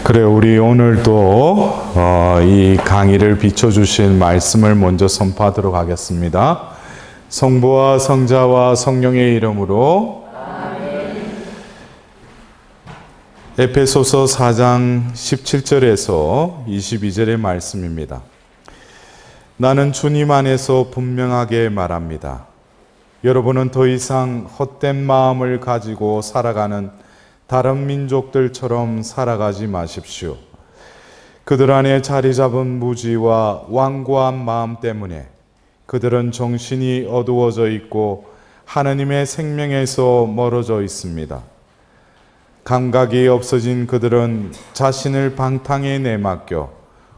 그래, 우리 오늘도 이 강의를 비춰주신 말씀을 먼저 선포하도록 하겠습니다. 성부와 성자와 성령의 이름으로 아멘. 에베소서 4장 17절에서 22절의 말씀입니다. 나는 주님 안에서 분명하게 말합니다. 여러분은 더 이상 헛된 마음을 가지고 살아가는 다른 민족들처럼 살아가지 마십시오. 그들 안에 자리 잡은 무지와 완고한 마음 때문에 그들은 정신이 어두워져 있고 하느님의 생명에서 멀어져 있습니다. 감각이 없어진 그들은 자신을 방탕에 내맡겨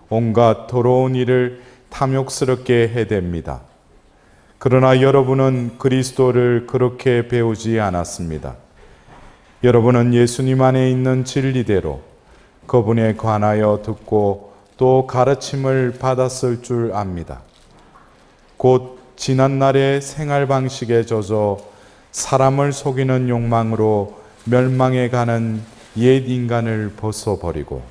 온갖 더러운 일을 탐욕스럽게 해댑니다. 그러나 여러분은 그리스도를 그렇게 배우지 않았습니다. 여러분은 예수님 안에 있는 진리대로 그분에 관하여 듣고 또 가르침을 받았을 줄 압니다. 곧 지난날의 생활 방식에 젖어 사람을 속이는 욕망으로 멸망해 가는 옛 인간을 벗어버리고.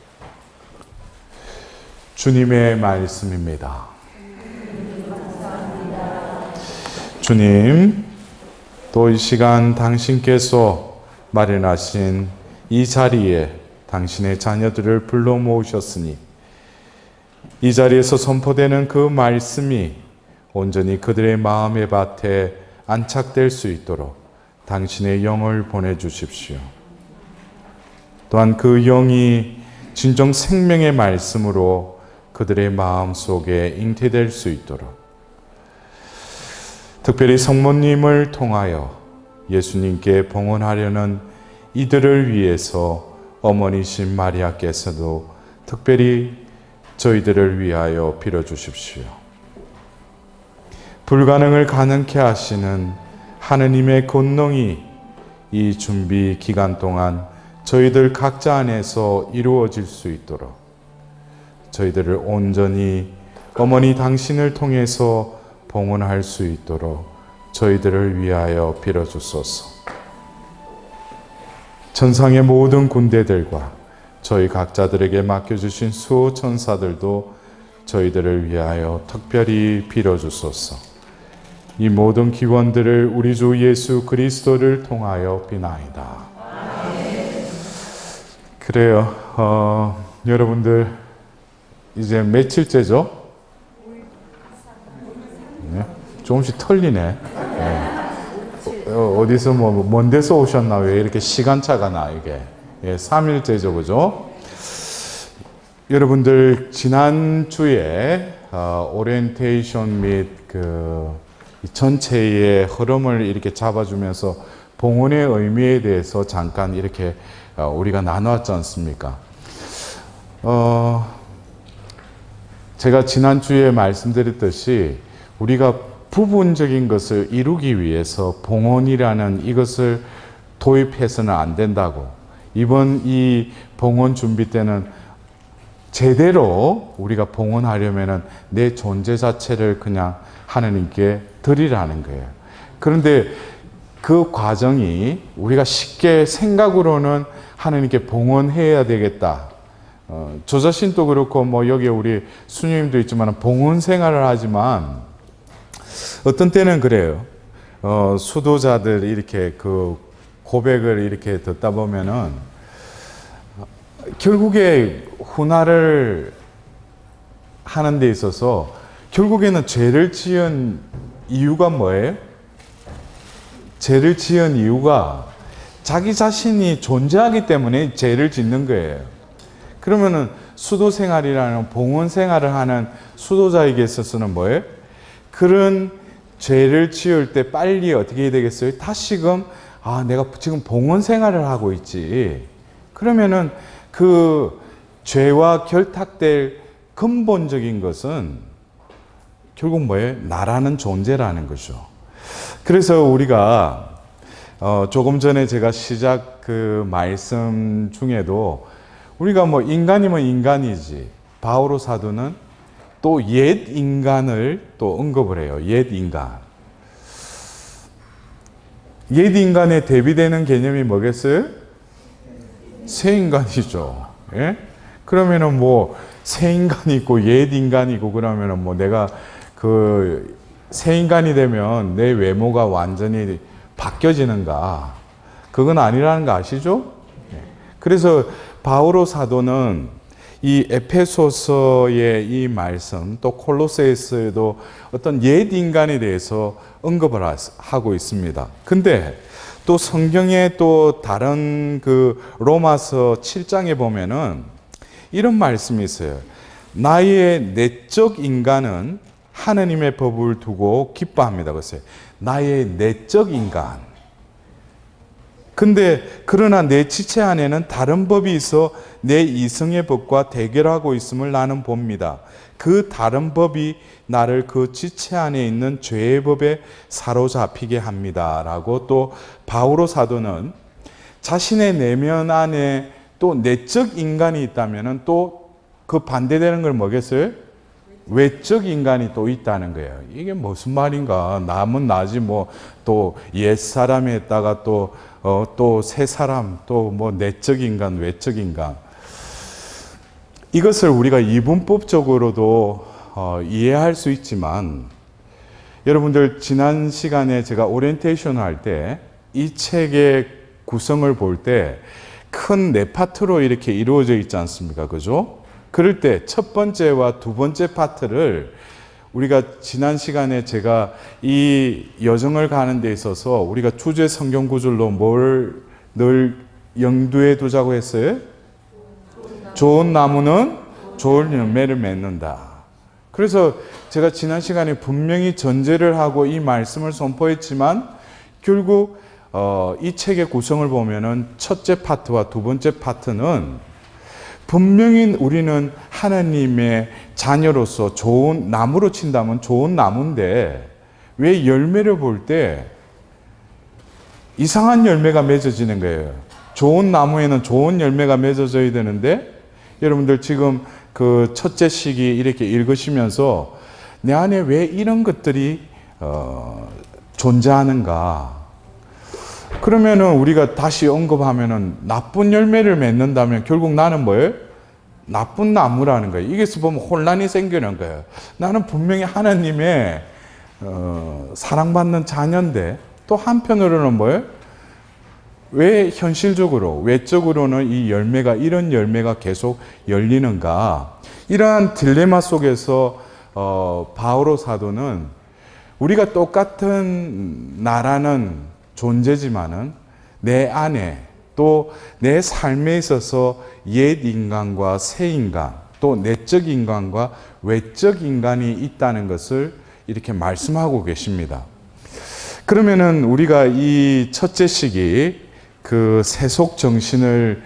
주님의 말씀입니다. 주님, 또 이 시간 당신께서 마련하신 이 자리에 당신의 자녀들을 불러 모으셨으니 이 자리에서 선포되는 그 말씀이 온전히 그들의 마음의 밭에 안착될 수 있도록 당신의 영을 보내주십시오. 또한 그 영이 진정 생명의 말씀으로 그들의 마음 속에 잉태될 수 있도록 특별히 성모님을 통하여 예수님께 봉헌하려는 이들을 위해서 어머니신 마리아께서도 특별히 저희들을 위하여 빌어주십시오. 불가능을 가능케 하시는 하느님의 권능이 이 준비 기간 동안 저희들 각자 안에서 이루어질 수 있도록 저희들을 온전히 어머니 당신을 통해서 봉헌할 수 있도록 저희들을 위하여 빌어주소서. 천상의 모든 군대들과 저희 각자들에게 맡겨주신 수호 천사들도 저희들을 위하여 특별히 빌어주소서. 이 모든 기원들을 우리 주 예수 그리스도를 통하여 비나이다. 그래요. 여러분들 이제 며칠째죠? 네? 조금씩 털리네. 네. 어디서 먼 데서 오셨나? 왜 이렇게 시간차가 나, 이게. 3일째죠, 그죠? 여러분들, 지난주에, 오리엔테이션 및 전체의 흐름을 이렇게 잡아주면서 봉헌의 의미에 대해서 잠깐 이렇게 우리가 나누었지 않습니까? 제가 지난주에 말씀드렸듯이 우리가 부분적인 것을 이루기 위해서 봉헌이라는 이것을 도입해서는 안 된다고. 이번 이 봉헌 준비 때는 제대로 우리가 봉헌하려면 내 존재 자체를 그냥 하나님께 드리라는 거예요. 그런데 그 과정이 우리가 쉽게 생각으로는 하나님께 봉헌해야 되겠다. 저 자신도 그렇고 여기 우리 수녀님도 있지만 봉헌 생활을 하지만 어떤 때는 그래요. 수도자들 이렇게 그 고백을 이렇게 듣다 보면은 결국에 hun화를 하는 데 있어서 결국에는 죄를 지은 이유가 뭐예요? 죄를 지은 이유가 자기 자신이 존재하기 때문에 죄를 짓는 거예요. 그러면은 수도 생활이라는 봉헌 생활을 하는 수도자에게 있어서는 뭐예요? 그런 죄를 지을 때 빨리 어떻게 해야 되겠어요? 다시금 내가 지금 봉헌 생활을 하고 있지. 그러면은 그 죄와 결탁될 근본적인 것은 결국 뭐예요? 나라는 존재라는 거죠. 그래서 우리가 조금 전에 제가 시작 그 말씀 중에도 우리가 인간이면 인간이지. 바오로 사도는 또 옛 인간을 또 언급을 해요. 옛 인간. 옛 인간에 대비되는 개념이 뭐겠어요? 새 인간이죠. 예? 그러면은 뭐 새 인간이 있고 옛 인간이 있고 그러면은 뭐 내가 그 새 인간이 되면 내 외모가 완전히 바뀌어지는가? 그건 아니라는 거 아시죠? 그래서 바오로 사도는 이 에페소서의 이 말씀 또 콜로세서에도 어떤 옛 인간에 대해서 언급을 하고 있습니다. 근데 또 성경에 또 다른 그 로마서 7장에 보면은 이런 말씀이 있어요. 나의 내적 인간은 하느님의 법을 두고 기뻐합니다. 그랬어요. 나의 내적 인간. 근데 그러나 내 지체 안에는 다른 법이 있어 내 이성의 법과 대결하고 있음을 나는 봅니다. 그 다른 법이 나를 그 지체 안에 있는 죄의 법에 사로잡히게 합니다. 라고 또 바오로 사도는 자신의 내면 안에 또 내적 인간이 있다면 또 그 반대되는 걸 뭐겠어요? 외적 인간이 또 있다는 거예요. 이게 무슨 말인가? 남은 나지 뭐 또 옛사람에 있다가 또 새 사람 또 뭐 내적 인간, 외적 인간. 이것을 우리가 이분법적으로도 이해할 수 있지만 여러분들 지난 시간에 제가 오리엔테이션을 할 때 이 책의 구성을 볼 때 큰 네 파트로 이렇게 이루어져 있지 않습니까? 그죠? 그럴 때 첫 번째와 두 번째 파트를 우리가 지난 시간에 제가 이 여정을 가는 데 있어서 우리가 주제 성경 구절로 뭘 늘 염두에 두자고 했어요? 좋은 나무는 좋은 열매를 맺는다. 그래서 제가 지난 시간에 분명히 전제를 하고 이 말씀을 선포했지만 결국 이 책의 구성을 보면은 첫째 파트와 두 번째 파트는 분명히 우리는 하나님의 자녀로서 좋은 나무로 친다면 좋은 나무인데 왜 열매를 볼 때 이상한 열매가 맺어지는 거예요. 좋은 나무에는 좋은 열매가 맺어져야 되는데 여러분들 지금 그 첫째 시기 이렇게 읽으시면서 내 안에 왜 이런 것들이 존재하는가? 그러면은 우리가 다시 언급하면은 나쁜 열매를 맺는다면 결국 나는 뭐예요? 나쁜 나무라는 거예요. 여기서 보면 혼란이 생기는 거예요. 나는 분명히 하나님의 사랑받는 자녀인데 또 한편으로는 뭐예요? 왜 현실적으로, 외적으로는 이 열매가, 이런 열매가 계속 열리는가? 이러한 딜레마 속에서 바오로 사도는 우리가 똑같은 나라는 존재지만은 내 안에 또 내 삶에 있어서 옛 인간과 새 인간 또 내적 인간과 외적 인간이 있다는 것을 이렇게 말씀하고 계십니다. 그러면은 우리가 이 첫째 시기 그 세속 정신을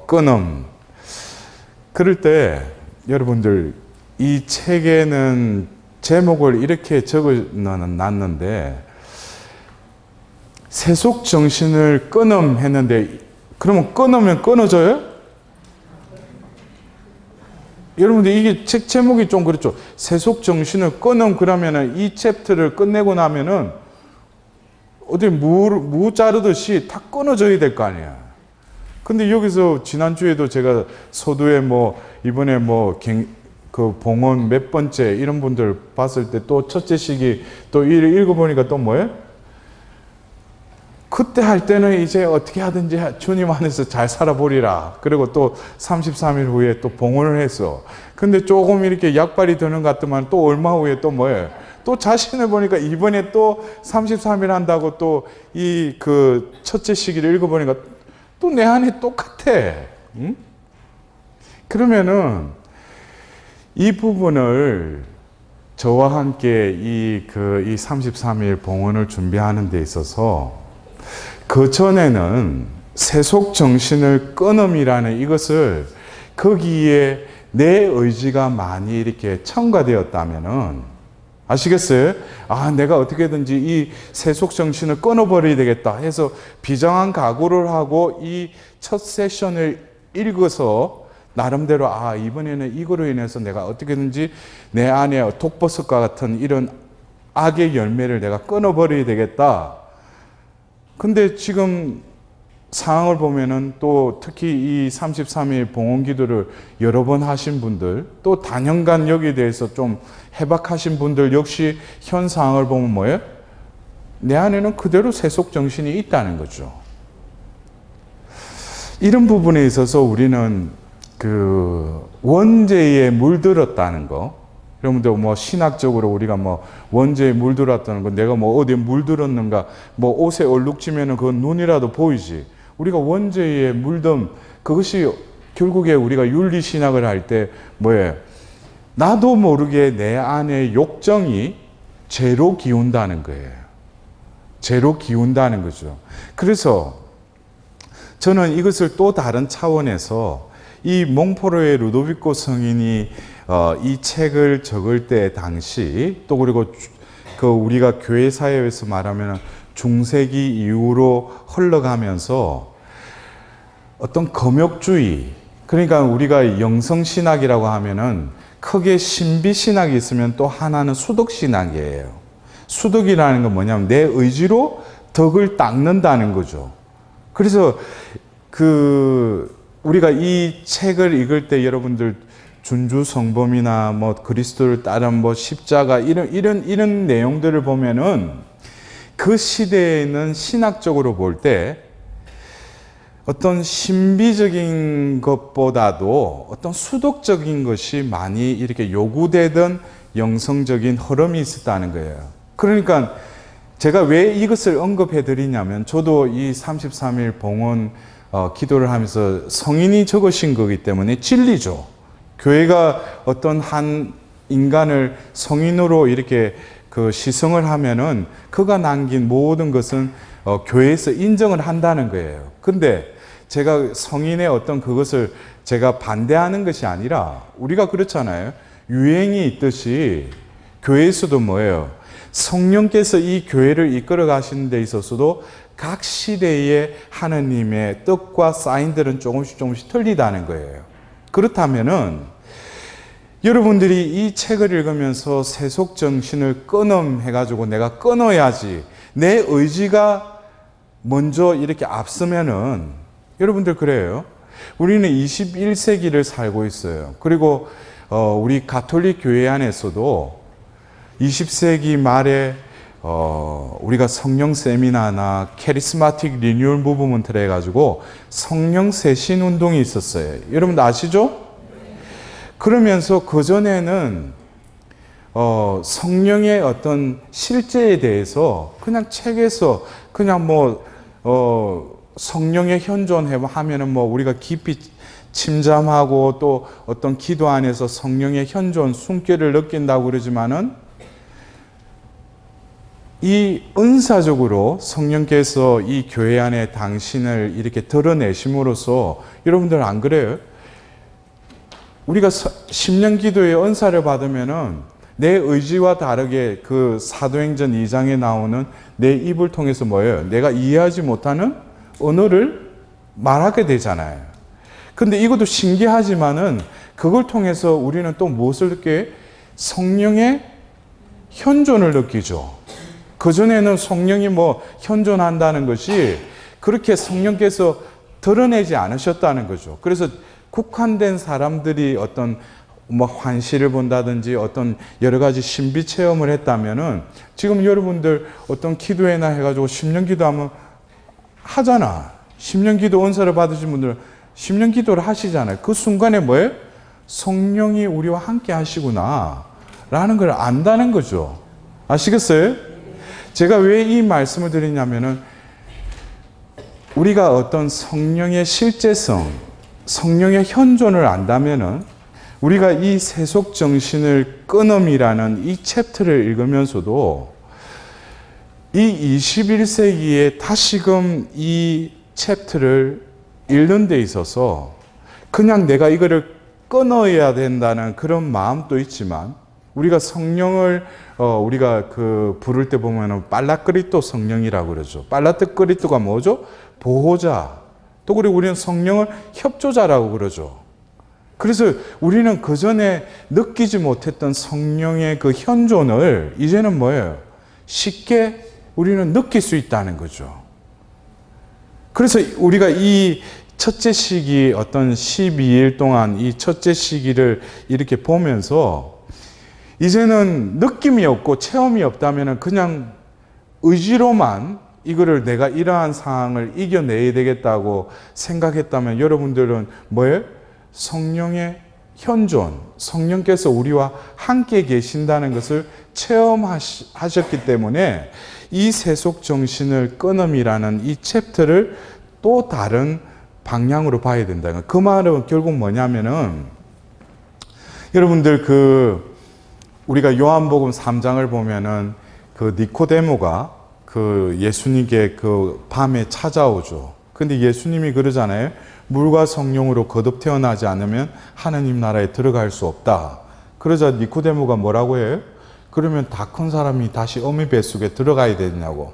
끊음 그럴 때 여러분들 이 책에는 제목을 이렇게 적어 놨는데 세속 정신을 끊음 했는데 그러면 끊으면 끊어져요? 여러분들 이게 책 제목이 좀 그렇죠. 세속 정신을 끊음 그러면은 이 챕터를 끝내고 나면은 어디 무 자르듯이 다 끊어져야 될 거 아니야. 근데 여기서 지난주에도 제가 서두에 뭐 이번에 뭐 그 봉헌 몇 번째 이런 분들 봤을 때 또 첫째 시기 또 읽어보니까 또 뭐예요? 그때 할 때는 이제 어떻게 하든지 주님 안에서 잘 살아보리라. 그리고 또 33일 후에 또 봉헌을 했어. 근데 조금 이렇게 약발이 드는 것 같더만 또 얼마 후에 또 뭐예요? 또 자신을 보니까 이번에 또 33일 한다고 또 이 그 첫째 시기를 읽어보니까 또 내 안에 똑같아. 응? 그러면은 이 부분을 저와 함께 이 33일 봉헌을 준비하는 데 있어서 그 전에는 세속 정신을 끊음이라는 이것을 거기에 내 의지가 많이 이렇게 첨가되었다면은 아시겠어요? 아, 내가 어떻게든지 이 세속 정신을 끊어버려야 되겠다 해서 비장한 각오를 하고 이 첫 세션을 읽어서 나름대로 아, 이번에는 이거로 인해서 내가 어떻게든지 내 안에 독버섯과 같은 이런 악의 열매를 내가 끊어버려야 되겠다. 근데 지금 상황을 보면은 또 특히 이 33일 봉헌 기도를 여러 번 하신 분들, 또 단연간 여기에 대해서 좀 해박하신 분들 역시 현 상황을 보면 뭐예요? 내 안에는 그대로 세속 정신이 있다는 거죠. 이런 부분에 있어서 우리는 그 원죄에 물들었다는 거, 여러분들 뭐 신학적으로 우리가 뭐 원죄에 물들었다는 거, 내가 뭐 어디에 물들었는가, 뭐 옷에 얼룩지면은 그 눈이라도 보이지. 우리가 원죄에 물든 그것이 결국에 우리가 윤리신학을 할 때 뭐예요? 나도 모르게 내 안에 욕정이 죄로 기운다는 거예요. 죄로 기운다는 거죠. 그래서 저는 이것을 또 다른 차원에서 이 몽포로의 루도비코 성인이 이 책을 적을 때 당시, 또 그리고 그 우리가 교회 사회에서 말하면 중세기 이후로 흘러가면서 어떤 금욕주의, 그러니까 우리가 영성신학이라고 하면은 크게 신비신학이 있으면 또 하나는 수덕신학이에요. 수덕이라는 건 뭐냐면 내 의지로 덕을 닦는다는 거죠. 그래서 우리가 이 책을 읽을 때 여러분들 준주 성범이나 뭐 그리스도를 따른 뭐 십자가 이런 내용들을 보면은 그 시대에는 신학적으로 볼 때 어떤 신비적인 것보다도 어떤 수덕적인 것이 많이 이렇게 요구되던 영성적인 흐름이 있었다는 거예요. 그러니까 제가 왜 이것을 언급해 드리냐면, 저도 이 33일 봉헌 기도를 하면서 성인이 적으신 거기 때문에 진리죠. 교회가 어떤 한 인간을 성인으로 이렇게 그 시성을 하면은 그가 남긴 모든 것은 교회에서 인정을 한다는 거예요. 근데 제가 성인의 어떤 그것을 제가 반대하는 것이 아니라, 우리가 그렇잖아요. 유행이 있듯이 교회에서도 뭐예요? 성령께서 이 교회를 이끌어 가시는 데 있어서도 각 시대의 하나님의 뜻과 사인들은 조금씩 틀리다는 거예요. 그렇다면은 여러분들이 이 책을 읽으면서 세속 정신을 끊음해가지고 내가 끊어야지, 내 의지가 먼저 이렇게 앞서면은, 여러분들 그래요. 우리는 21세기를 살고 있어요. 그리고 우리 가톨릭 교회 안에서도 20세기 말에 우리가 성령 세미나나 캐리스마틱 리뉴얼 무브먼트를 해가지고 성령 세신 운동이 있었어요. 여러분들 아시죠? 그러면서 그전에는 성령의 어떤 실제에 대해서 그냥 책에서 그냥 성령의 현존하면은 우리가 깊이 침잠하고 또 어떤 기도 안에서 성령의 현존, 숨결을 느낀다고 그러지만은, 이 은사적으로 성령께서 이 교회 안에 당신을 이렇게 드러내심으로써, 여러분들 안 그래요? 우리가 심령 기도의 은사를 받으면은 내 의지와 다르게 그 사도행전 2장에 나오는 내 입을 통해서 뭐예요? 내가 이해하지 못하는 언어를 말하게 되잖아요. 근데 이것도 신기하지만은 그걸 통해서 우리는 또 무엇을 느껴요? 성령의 현존을 느끼죠. 그전에는 성령이 현존한다는 것이 그렇게 성령께서 드러내지 않으셨다는 거죠. 그래서 국한된 사람들이 어떤 환시를 본다든지 어떤 여러 가지 신비 체험을 했다면은, 지금 여러분들 어떤 기도회나 해가지고 심령 기도하면 하잖아. 심령 기도 은사를 받으신 분들은 심령 기도를 하시잖아요. 그 순간에 뭐예요? 성령이 우리와 함께 하시구나 라는 걸 안다는 거죠. 아시겠어요? 제가 왜 이 말씀을 드리냐면은, 우리가 어떤 성령의 실제성, 성령의 현존을 안다면은, 우리가 이 세속 정신을 끊음이라는 이 챕터를 읽으면서도 이 21세기에 다시금 이 챕터를 읽는 데 있어서 그냥 내가 이거를 끊어야 된다는 그런 마음도 있지만, 우리가 성령을 우리가 부를 때 보면은 빨라크리토 성령이라고 그러죠. 빨라크리토가 뭐죠? 보호자. 또 그리고 우리는 성령을 협조자라고 그러죠. 그래서 우리는 그전에 느끼지 못했던 성령의 그 현존을 이제는 뭐예요? 쉽게 우리는 느낄 수 있다는 거죠. 그래서 우리가 이 첫째 시기 어떤 12일 동안 이 첫째 시기를 이렇게 보면서 이제는 느낌이 없고 체험이 없다면 그냥 의지로만 이거를 내가 이러한 상황을 이겨내야 되겠다고 생각했다면 여러분들은 뭐예요? 성령의 현존, 성령께서 우리와 함께 계신다는 것을 체험하셨기 때문에 이 세속 정신을 끊음이라는 이 챕터를 또 다른 방향으로 봐야 된다. 그 말은 결국 뭐냐면은 여러분들 우리가 요한복음 3장을 보면은 니코데모가 예수님께 밤에 찾아오죠. 근데 예수님이 그러잖아요. 물과 성령으로 거듭 태어나지 않으면 하나님 나라에 들어갈 수 없다. 그러자 니코데모가 뭐라고 해요? 그러면 다 큰 사람이 다시 어미 뱃속에 들어가야 되냐고.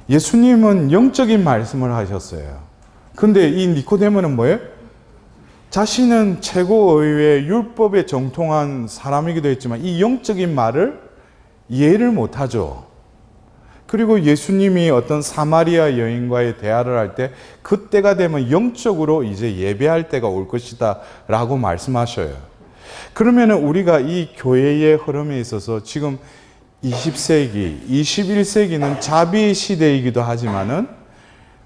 예수님은 영적인 말씀을 하셨어요. 근데 이 니코데모는 뭐예요? 자신은 최고의회 율법에 정통한 사람이기도 했지만 이 영적인 말을 이해를 못하죠. 그리고 예수님이 어떤 사마리아 여인과의 대화를 할 때 그때가 되면 영적으로 이제 예배할 때가 올 것이다 라고 말씀하셔요. 그러면 우리가 이 교회의 흐름에 있어서 지금 20세기, 21세기는 자비 시대이기도 하지만은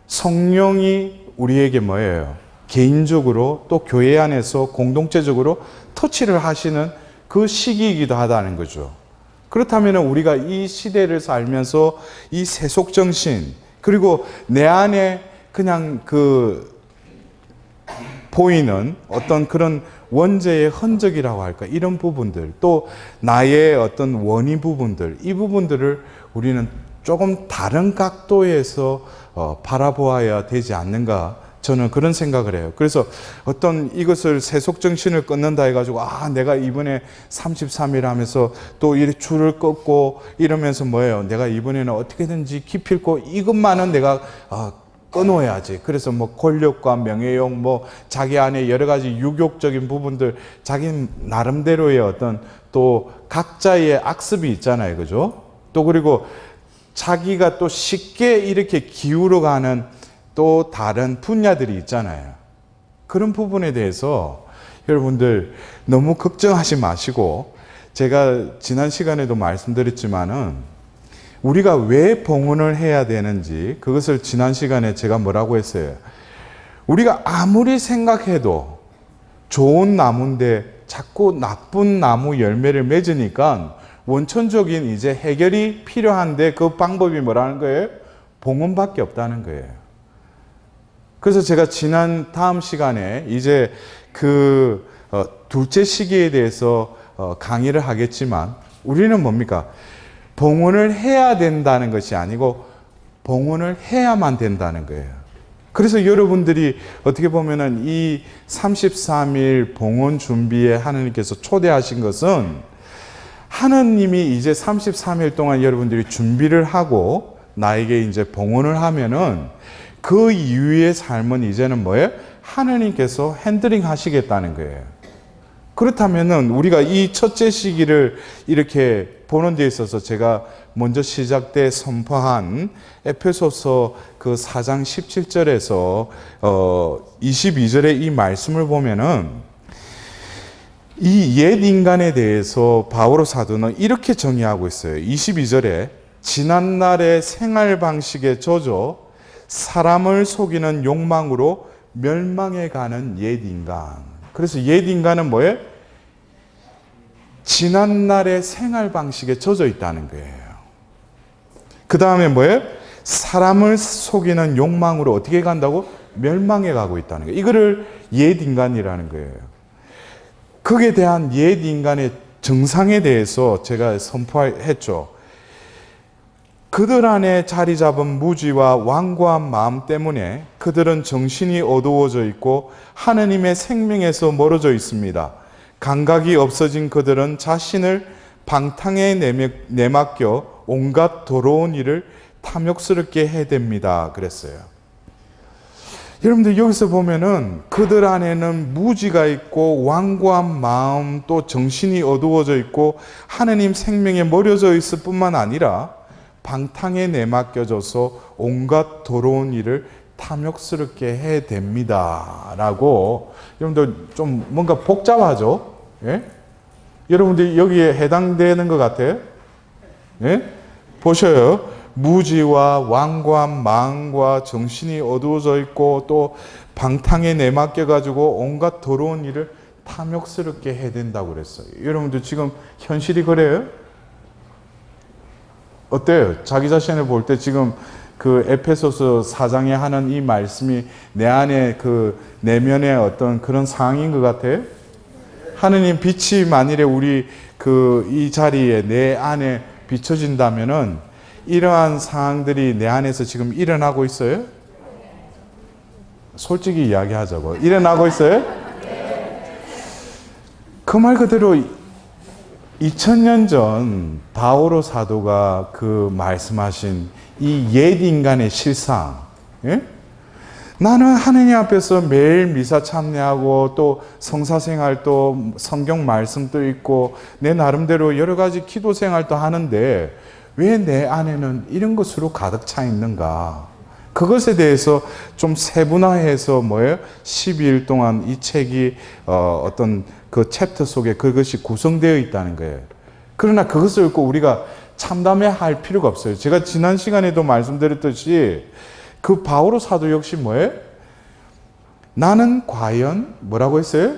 성령이 우리에게 뭐예요? 개인적으로 또 교회 안에서 공동체적으로 터치를 하시는 그 시기이기도 하다는 거죠. 그렇다면 우리가 이 시대를 살면서 이 세속정신, 그리고 내 안에 그냥 보이는 어떤 그런 원죄의 흔적이라고 할까, 이런 부분들, 또 나의 어떤 원인 부분들, 이 부분들을 우리는 조금 다른 각도에서 바라보아야 되지 않는가, 저는 그런 생각을 해요. 그래서 어떤 이것을 세속정신을 끊는다 해가지고 내가 이번에 33일 하면서 또 이렇게 줄을 끊고 이러면서 뭐예요? 내가 이번에는 어떻게든지 기필코 이것만은 내가 끊어야지. 그래서 뭐 권력과 명예욕, 뭐 자기 안에 여러 가지 유욕적인 부분들, 자기 나름대로의 어떤 또 각자의 악습이 있잖아요. 그죠? 또 그리고 자기가 또 쉽게 이렇게 기울어가는 또 다른 분야들이 있잖아요. 그런 부분에 대해서 여러분들 너무 걱정하지 마시고, 제가 지난 시간에도 말씀드렸지만은 우리가 왜 봉헌을 해야 되는지, 그것을 지난 시간에 제가 뭐라고 했어요? 우리가 아무리 생각해도 좋은 나무인데 자꾸 나쁜 나무 열매를 맺으니까 원천적인 이제 해결이 필요한데 그 방법이 뭐라는 거예요? 봉헌밖에 없다는 거예요. 그래서 제가 다음 시간에 이제 둘째 시기에 대해서 강의를 하겠지만, 우리는 뭡니까? 봉헌을 해야 된다는 것이 아니고 봉헌을 해야만 된다는 거예요. 그래서 여러분들이 어떻게 보면은 이 33일 봉헌 준비에 하나님께서 초대하신 것은, 하나님이 이제 33일 동안 여러분들이 준비를 하고 나에게 이제 봉헌을 하면은 그 이후의 삶은 이제는 뭐예요? 하나님께서 핸들링 하시겠다는 거예요. 그렇다면은 우리가 이 첫째 시기를 이렇게 보는 데 있어서 제가 먼저 시작 때 선포한 에페소서 4장 17절에서 22절의 이 말씀을 보면은 이 옛 인간에 대해서 바오로 사도는 이렇게 정의하고 있어요. 22절에 지난날의 생활 방식에 젖어 사람을 속이는 욕망으로 멸망해 가는 옛 인간. 그래서 옛 인간은 뭐예요? 지난날의 생활 방식에 젖어 있다는 거예요. 그 다음에 뭐예요? 사람을 속이는 욕망으로 어떻게 간다고? 멸망해 가고 있다는 거예요. 이거를 옛 인간이라는 거예요. 거기에 대한 옛 인간의 정상에 대해서 제가 선포했죠. 그들 안에 자리 잡은 무지와 완고한 마음 때문에 그들은 정신이 어두워져 있고 하느님의 생명에서 멀어져 있습니다. 감각이 없어진 그들은 자신을 방탕에 내맡겨 온갖 더러운 일을 탐욕스럽게 해댑니다. 그랬어요. 여러분들 여기서 보면은 그들 안에는 무지가 있고 완고한 마음, 또 정신이 어두워져 있고 하느님 생명에 멀어져 있을 뿐만 아니라 방탕에 내맡겨져서 온갖 더러운 일을 탐욕스럽게 해야 됩니다. 라고, 여러분들 좀 뭔가 복잡하죠? 예? 여러분들 여기에 해당되는 것 같아요? 예? 보셔요. 무지와 왕관, 망과 정신이 어두워져 있고 또 방탕에 내맡겨가지고 온갖 더러운 일을 탐욕스럽게 해야 된다고 그랬어요. 여러분들 지금 현실이 그래요? 어때요? 자기 자신을 볼 때 지금 그 에페소서 4장에 하는 이 말씀이 내 안에 그 내면의 어떤 그런 상황인 것 같아요? 하느님 빛이 만일에 우리 그 이 자리에 내 안에 비춰진다면은 이러한 상황들이 내 안에서 지금 일어나고 있어요? 솔직히 이야기하자고. 일어나고 있어요? 그 말 그대로 2000년 전 바오로 사도가 그 말씀하신 이 옛 인간의 실상, 예? 나는 하느님 앞에서 매일 미사 참여하고 또 성사생활도 성경 말씀도 읽고 내 나름대로 여러 가지 기도 생활도 하는데 왜 내 안에는 이런 것으로 가득 차 있는가? 그것에 대해서 좀 세분화해서 뭐예요? 12일 동안 이 책이 어떤 그 챕터 속에 그것이 구성되어 있다는 거예요. 그러나 그것을 읽고 우리가 참담해 할 필요가 없어요. 제가 지난 시간에도 말씀드렸듯이 그 바오로 사도 역시 뭐예요? 나는 과연 뭐라고 했어요?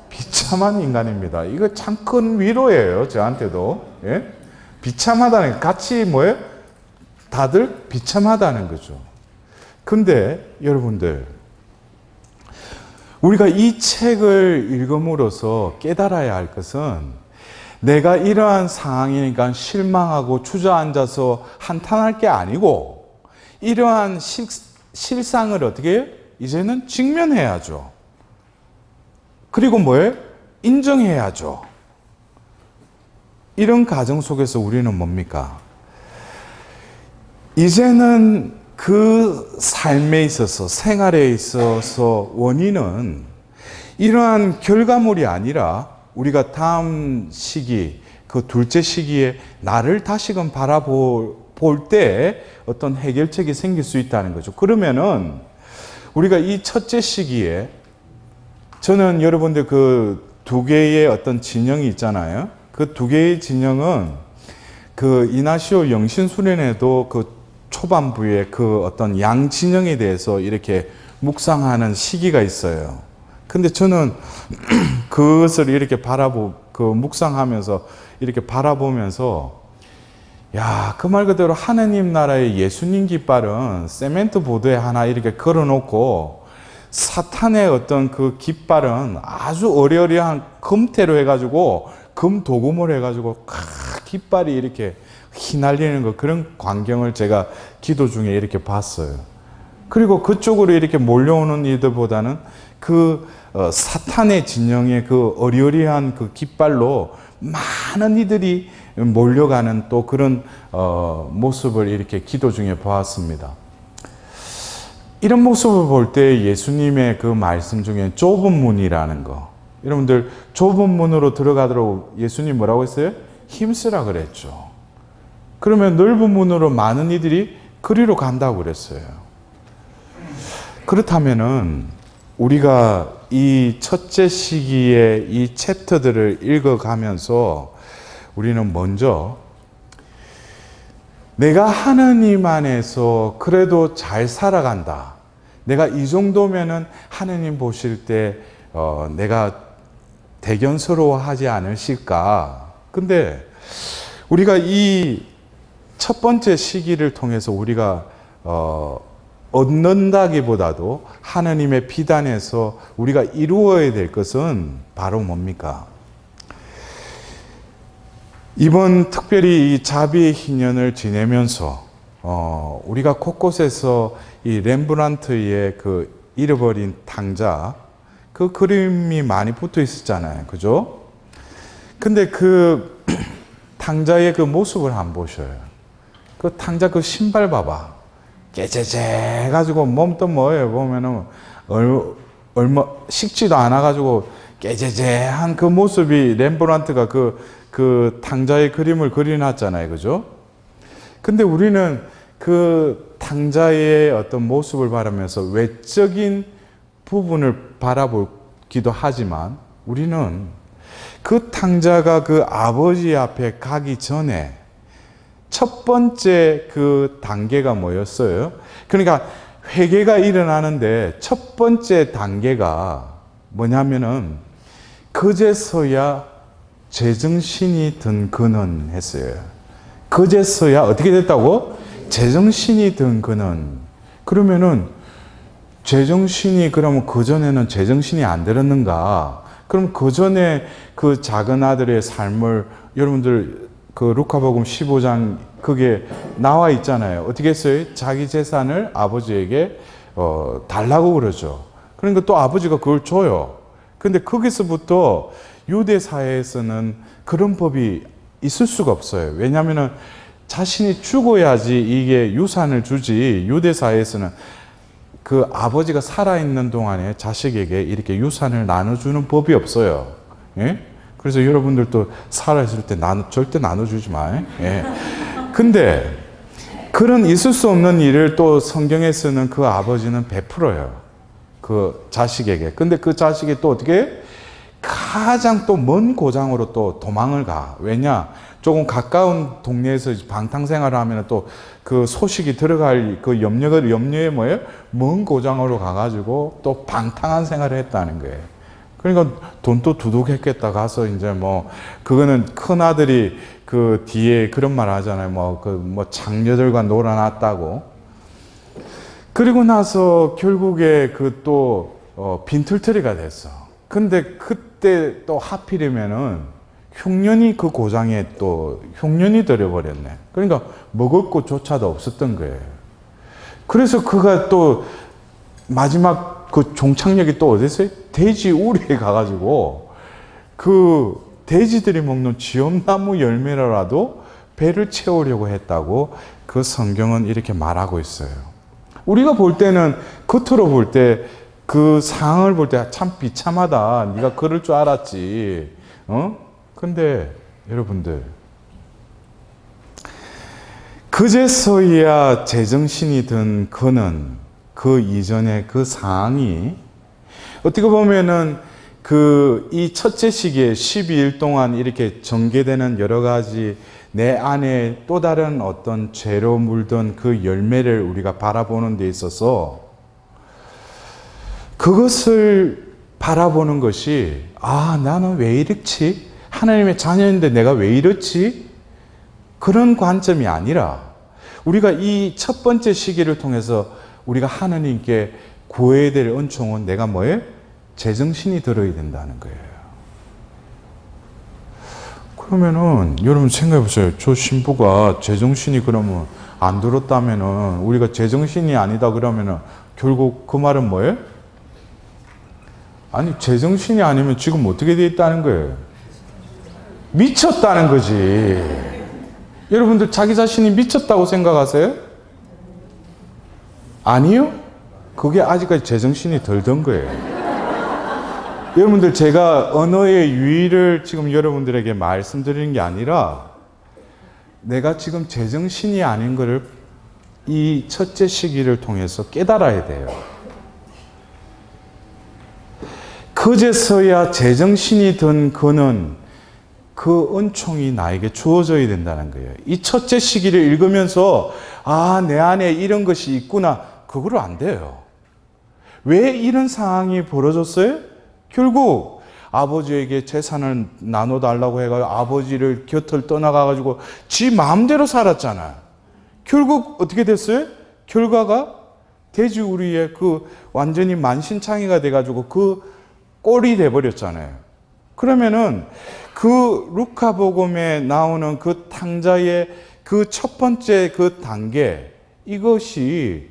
비참한 인간입니다. 이거 참 큰 위로예요. 저한테도. 예? 비참하다는 같이 뭐예요? 다들 비참하다는 거죠. 근데 여러분들 우리가 이 책을 읽음으로써 깨달아야 할 것은 내가 이러한 상황이니까 실망하고 주저앉아서 한탄할 게 아니고 이러한 실상을 어떻게 해요? 이제는 직면해야죠. 그리고 뭐예요? 인정해야죠. 이런 과정 속에서 우리는 뭡니까? 이제는 그 삶에 있어서 생활에 있어서 원인은 이러한 결과물이 아니라 우리가 다음 시기, 그 둘째 시기에 나를 다시금 바라볼 때 어떤 해결책이 생길 수 있다는 거죠. 그러면은 우리가 이 첫째 시기에 저는 여러분들 그 두 개의 어떤 진영이 있잖아요. 그 두 개의 진영은 그 이나시오 영신수련에도 그 초반부에 그 어떤 양 진영에 대해서 이렇게 묵상하는 시기가 있어요. 근데 저는 그것을 이렇게 묵상하면서 이렇게 바라보면서 야, 그 말 그대로 하느님 나라의 예수님 깃발은 세멘트 보드에 하나 이렇게 걸어놓고 사탄의 어떤 그 깃발은 아주 어리어리한 금태로 해가지고 금도금을 해가지고 깃발이 이렇게 휘날리는 거 그런 광경을 제가 기도 중에 이렇게 봤어요. 그리고 그쪽으로 이렇게 몰려오는 이들보다는 그 사탄의 진영의 그 어리어리한 그 깃발로 많은 이들이 몰려가는 또 그런 모습을 이렇게 기도 중에 보았습니다. 이런 모습을 볼 때 예수님의 그 말씀 중에 좁은 문이라는 거, 여러분들 좁은 문으로 들어가도록 예수님 뭐라고 했어요? 힘쓰라 그랬죠. 그러면 넓은 문으로 많은 이들이 그리로 간다고 그랬어요. 그렇다면은 우리가 이 첫째 시기에 이 챕터들을 읽어가면서 우리는 먼저 내가 하느님 안에서 그래도 잘 살아간다. 내가 이 정도면은 하느님 보실 때 내가 대견스러워하지 않으실까. 근데 우리가 이 첫 번째 시기를 통해서 우리가 얻는다기보다도 하느님의 비단에서 우리가 이루어야 될 것은 바로 뭡니까? 이번 특별히 이 자비의 희년을 지내면서 우리가 곳곳에서 이 렘브란트의 그 잃어버린 탕자 그 그림이 많이 붙어 있었잖아요. 그죠? 근데 그 탕자의 그 모습을 한번 보셔요. 그 탕자 그 신발 봐봐. 깨재재 해가지고 몸도 뭐예요? 보면은 얼마 식지도 않아가지고 깨재재한 그 모습이 렘브란트가 그 탕자의 그림을 그려놨잖아요. 그죠? 근데 우리는 그 탕자의 어떤 모습을 바라면서 외적인 부분을 바라보기도 하지만 우리는 그 탕자가 그 아버지 앞에 가기 전에 첫 번째 그 단계가 뭐였어요? 그러니까 회개가 일어나는데 첫 번째 단계가 뭐냐면은 그제서야 제정신이 든 그는 했어요. 그제서야 어떻게 됐다고? 제정신이 든 그는. 그러면은 제정신이 그러면 그전에는 제정신이 안 들었는가? 그럼 그전에 그 작은 아들의 삶을 여러분들 그 루카복음 15장 그게 나와 있잖아요. 어떻게 했어요? 자기 재산을 아버지에게 달라고 그러죠. 그러니까 또 아버지가 그걸 줘요. 근데 거기서부터 유대 사회에서는 그런 법이 있을 수가 없어요. 왜냐하면 자신이 죽어야지 이게 유산을 주지, 유대 사회에서는 그 아버지가 살아있는 동안에 자식에게 이렇게 유산을 나눠주는 법이 없어요. 예? 그래서 여러분들도 살아있을 때 절대 나눠주지 마. 예. 근데 그런 있을 수 없는 일을 또 성경에서는 그 아버지는 베풀어요. 그 자식에게. 근데 그 자식이 또 어떻게 가장 또 먼 고장으로 또 도망을 가. 왜냐? 조금 가까운 동네에서 방탕생활을 하면 또 그 소식이 들어갈 그 염려에 뭐예요? 먼 고장으로 가가지고 또 방탕한 생활을 했다는 거예요. 그러니까 돈도 두둑했겠다 가서 이제 뭐 그거는 큰 아들이 그 뒤에 그런 말 하잖아요. 뭐 장녀들과 놀아놨다고. 그리고 나서 결국에 그 또 빈털터리가 됐어. 근데 그때 또 하필이면은 흉년이 그 고장에 또 흉년이 들어버렸네. 그러니까 먹을 것조차도 없었던 거예요. 그래서 그가 또 마지막 그 종착역이 또 어디서요? 돼지 우리에 가가지고 그 돼지들이 먹는 지엄나무 열매라도 배를 채우려고 했다고 그 성경은 이렇게 말하고 있어요. 우리가 볼 때는 겉으로 볼 때 그 상황을 볼 때 참 비참하다. 네가 그럴 줄 알았지. 근데 여러분들 그제서야 제정신이 든 그는 그 이전에 그 상황이 어떻게 보면은 그 이 첫째 시기에 12일 동안 이렇게 전개되는 여러 가지 내 안에 또 다른 어떤 죄로 물든 그 열매를 우리가 바라보는 데 있어서 그것을 바라보는 것이 나는 왜 이렇지? 하나님의 자녀인데 내가 왜 이렇지? 그런 관점이 아니라 우리가 이 첫 번째 시기를 통해서 우리가 하나님께 구해야 될 은총은 내가 뭐예요? 제정신이 들어야 된다는 거예요. 그러면은 여러분 생각해 보세요. 저 신부가 제정신이 그러면 안 들었다면은 우리가 제정신이 아니다 그러면은 결국 그 말은 뭐예요? 아니 제정신이 아니면 지금 어떻게 돼 있다는 거예요? 미쳤다는 거지. 여러분들 자기 자신이 미쳤다고 생각하세요? 아니요? 그게 아직까지 제정신이 덜 든 거예요. 여러분들 제가 언어의 유의를 지금 여러분들에게 말씀드리는 게 아니라 내가 지금 제정신이 아닌 것을 이 첫째 시기를 통해서 깨달아야 돼요. 그제서야 제정신이 든 그는 그 은총이 나에게 주어져야 된다는 거예요. 이 첫째 시기를 읽으면서 내 안에 이런 것이 있구나. 그거로 안 돼요. 왜 이런 상황이 벌어졌어요? 결국 아버지에게 재산을 나눠달라고 해가지고 아버지를 곁을 떠나가가지고 지 마음대로 살았잖아요. 결국 어떻게 됐어요? 결과가 돼지우리의 그 완전히 만신창이가 돼가지고 그 꼴이 돼버렸잖아요. 그러면은 그 루카복음에 나오는 그 탕자의 그 첫 번째 그 단계, 이것이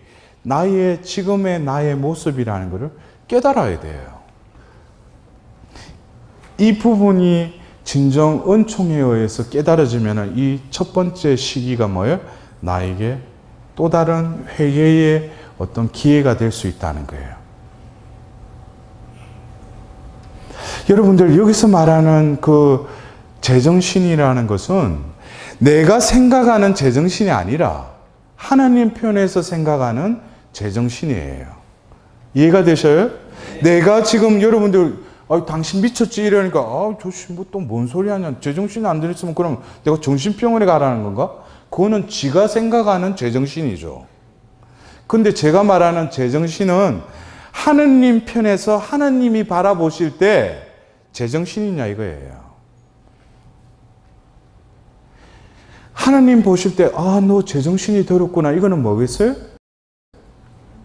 지금의 나의 모습이라는 것을 깨달아야 돼요. 이 부분이 진정 은총에 의해서 깨달아지면 이 첫 번째 시기가 뭐예요? 나에게 또 다른 회개의 어떤 기회가 될 수 있다는 거예요. 여러분들 여기서 말하는 그 제정신이라는 것은 내가 생각하는 제정신이 아니라 하나님 편에서 생각하는 제정신이에요. 이해가 되셔요? 내가 지금 여러분들 당신 미쳤지 이러니까 저씨 뭐 또 뭔 소리 하냐, 제정신이 안 들었으면 그럼 내가 정신병원에 가라는 건가? 그거는 지가 생각하는 제정신이죠. 근데 제가 말하는 제정신은 하느님 편에서 하나님이 바라보실 때 제정신이냐 이거예요. 하나님 보실 때 너 제정신이 들었구나, 이거는 뭐겠어요?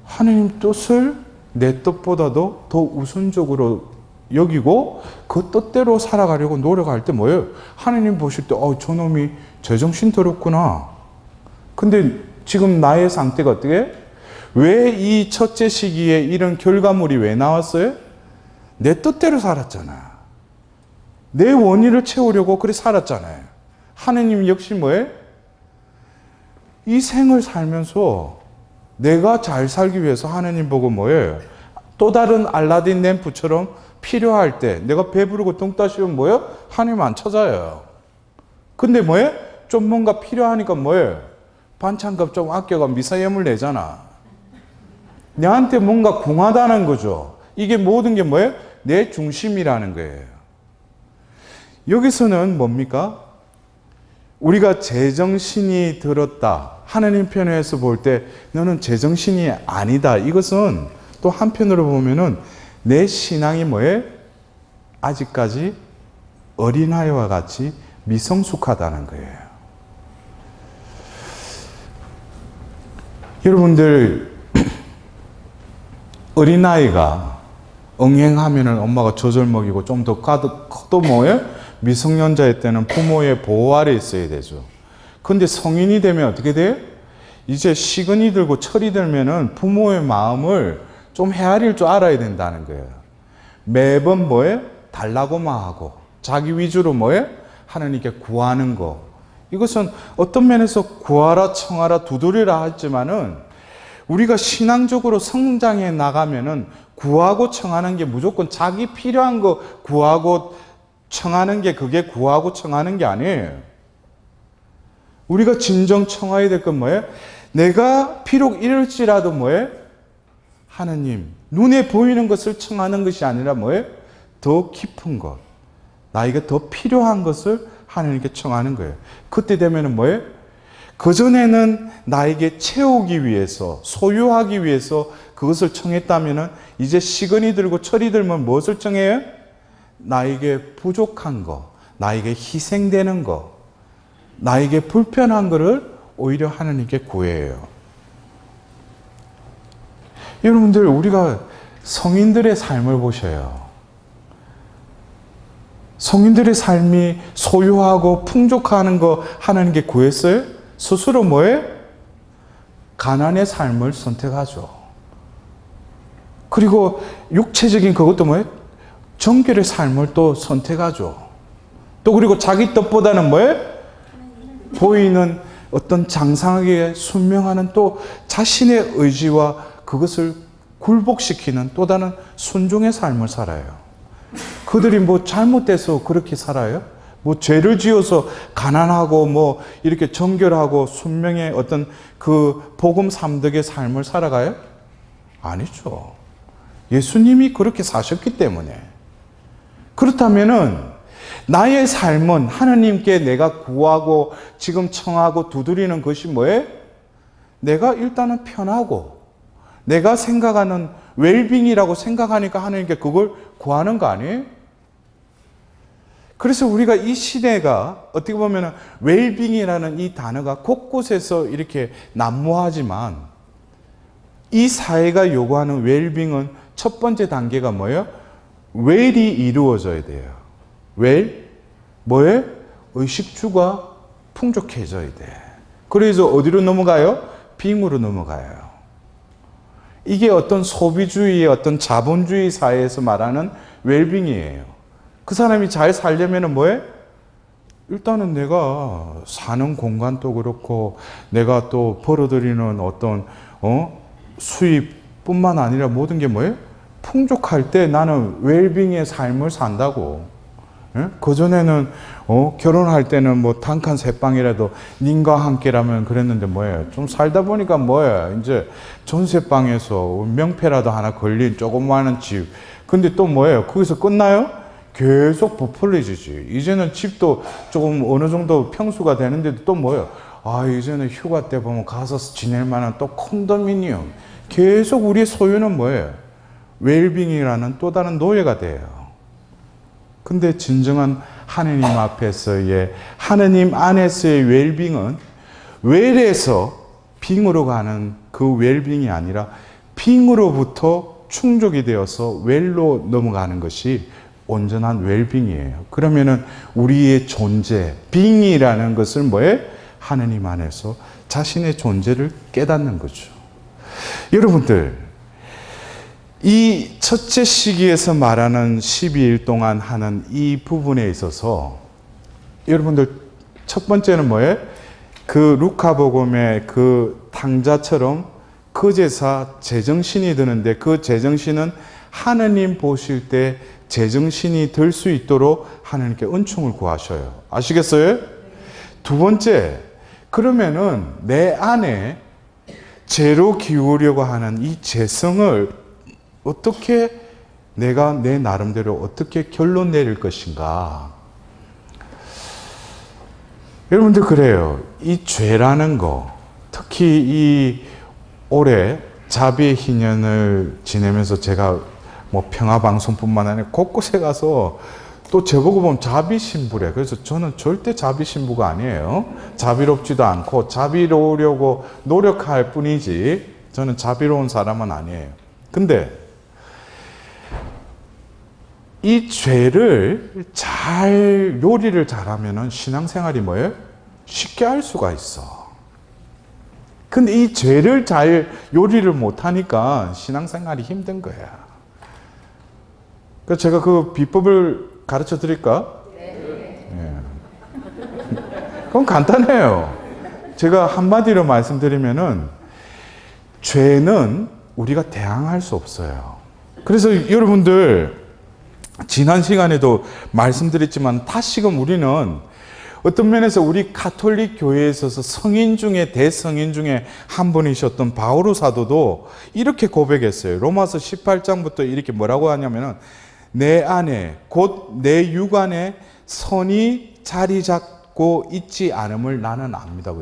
하나님 뜻을 내 뜻보다도 더 우선적으로 여기고 그 뜻대로 살아가려고 노력할 때 뭐예요? 하나님 보실 때 저놈이 제정신 들었구나. 근데 지금 나의 상태가 어떻게? 왜 이 첫째 시기에 이런 결과물이 왜 나왔어요? 내 뜻대로 살았잖아. 내 원인을 채우려고 그래 살았잖아요. 하나님 역시 뭐예요? 이 생을 살면서 내가 잘 살기 위해서 하나님 보고 뭐예요? 또 다른 알라딘 램프처럼 필요할 때 내가 배부르고 똥 따시면 뭐예요? 하나님 안 찾아요. 근데 뭐예요? 좀 뭔가 필요하니까 뭐예요? 반찬값 좀 아껴가 미사예물 내잖아. 내한테 뭔가 궁하다는 거죠. 이게 모든 게 뭐예요? 내 중심이라는 거예요. 여기서는 뭡니까? 우리가 제정신이 들었다. 하나님 편에서 볼 때 너는 제정신이 아니다. 이것은 또 한편으로 보면은 내 신앙이 뭐예요? 아직까지 어린아이와 같이 미성숙하다는 거예요. 여러분들 어린아이가 응행하면은 엄마가 젖을 먹이고 좀 더 커도 뭐예요? 미성년자일 때는 부모의 보호 아래 있어야 되죠. 근데 성인이 되면 어떻게 돼요? 이제 시근이 들고 철이 들면은 부모의 마음을 좀 헤아릴 줄 알아야 된다는 거예요. 매번 뭐예요? 달라고만 하고 자기 위주로 뭐예요? 하나님께 구하는 거. 이것은 어떤 면에서 구하라 청하라 두드리라 했지만은 우리가 신앙적으로 성장해 나가면은 구하고 청하는 게 무조건 자기 필요한 거 구하고 청하는 게 그게 구하고 청하는 게 아니에요. 우리가 진정 청해야 될 건 뭐예요? 내가 비록 이럴지라도 뭐예요? 하나님, 눈에 보이는 것을 청하는 것이 아니라 뭐예요? 더 깊은 것, 나에게 더 필요한 것을 하나님께 청하는 거예요. 그때 되면은 뭐예요? 그전에는 나에게 채우기 위해서, 소유하기 위해서 그것을 청했다면은 이제 시근이 들고 철이 들면 무엇을 청해요? 나에게 부족한 거, 나에게 희생되는 거, 나에게 불편한 거를 오히려 하나님께 구해요. 여러분들, 우리가 성인들의 삶을 보셔요. 성인들의 삶이 소유하고 풍족하는 거 하나님께 구했어요? 스스로 뭐예요? 가난의 삶을 선택하죠. 그리고 육체적인 그것도 뭐예요? 정결의 삶을 또 선택하죠. 또 그리고 자기 뜻보다는 뭐예요? 보이는 어떤 장상하게 순명하는 또 자신의 의지와 그것을 굴복시키는 또 다른 순종의 삶을 살아요. 그들이 뭐 잘못돼서 그렇게 살아요? 뭐 죄를 지어서 가난하고 뭐 이렇게 정결하고 순명의 어떤 그 복음 삼덕의 삶을 살아가요? 아니죠. 예수님이 그렇게 사셨기 때문에. 그렇다면은 나의 삶은 하나님께 내가 구하고 지금 청하고 두드리는 것이 뭐예요? 내가 일단은 편하고 내가 생각하는 웰빙이라고 생각하니까 하나님께 그걸 구하는 거 아니에요? 그래서 우리가 이 시대가 어떻게 보면 웰빙이라는 이 단어가 곳곳에서 이렇게 난무하지만 이 사회가 요구하는 웰빙은 첫 번째 단계가 뭐예요? 웰이 이루어져야 돼요. 웰? 뭐예요? 의식주가 풍족해져야 돼. 그래서 어디로 넘어가요? 빙으로 넘어가요. 이게 어떤 소비주의의 어떤 자본주의 사회에서 말하는 웰빙이에요. 그 사람이 잘 살려면 뭐해? 일단은 내가 사는 공간도 그렇고 내가 또 벌어들이는 어떤 수입뿐만 아니라 모든 게 뭐예요? 풍족할 때 나는 웰빙의 삶을 산다고. 예? 그전에는 결혼할 때는 뭐 단칸 세 방이라도 님과 함께라면 그랬는데 뭐예요? 좀 살다 보니까 뭐예요? 이제 전세방에서 명패라도 하나 걸린 조그마한 집. 근데 또 뭐예요? 거기서 끝나요? 계속 부풀려지지. 이제는 집도 조금 어느 정도 평수가 되는데도 또 뭐예요? 아, 이제는 휴가 때 보면 가서 지낼 만한 또 콘도미니엄. 계속 우리의 소유는 뭐예요? 웰빙이라는 또 다른 노예가 돼요. 근데 진정한 하느님 앞에서의, 하느님 안에서의 웰빙은 웰에서 빙으로 가는 그 웰빙이 아니라 빙으로부터 충족이 되어서 웰로 넘어가는 것이 온전한 웰빙이에요. 그러면은 우리의 존재, 빙이라는 것을 뭐예요? 하느님 안에서 자신의 존재를 깨닫는 거죠. 여러분들, 이 첫째 시기에서 말하는 12일 동안 하는 이 부분에 있어서 여러분들 첫 번째는 뭐예요? 그 루카복음의 그 탕자처럼 그 제사 제정신이 드는데 그 제정신은 하느님 보실 때 제정신이 될 수 있도록 하느님께 은총을 구하셔요. 아시겠어요? 두 번째, 그러면은 내 안에 죄로 기우려고 하는 이 죄성을 어떻게 내가 내 나름대로 어떻게 결론 내릴 것인가? 여러분들 그래요. 이 죄라는 거, 특히 이 올해 자비의 희년을 지내면서 제가 뭐 평화방송뿐만 아니라 곳곳에 가서 또 제보고 보면 자비 신부래. 그래서 저는 절대 자비 신부가 아니에요. 자비롭지도 않고 자비로우려고 노력할 뿐이지 저는 자비로운 사람은 아니에요. 근데 이 죄를 잘 요리를 잘하면은 신앙생활이 뭐예요? 쉽게 할 수가 있어. 근데 이 죄를 잘 요리를 못하니까 신앙생활이 힘든 거야. 그래서 제가 그 비법을 가르쳐 드릴까? 네. 그건 간단해요. 제가 한마디로 말씀드리면은 죄는 우리가 대항할 수 없어요. 그래서 여러분들 지난 시간에도 말씀드렸지만 다시금 우리는 어떤 면에서 우리 가톨릭 교회에 있어서 성인 중에 대성인 중에 한 분이셨던 바오로 사도도 이렇게 고백했어요. 로마서 18장부터 이렇게 뭐라고 하냐면은 내 안에 곧 내 육안에 선이 자리 잡고 있지 않음을 나는 압니다.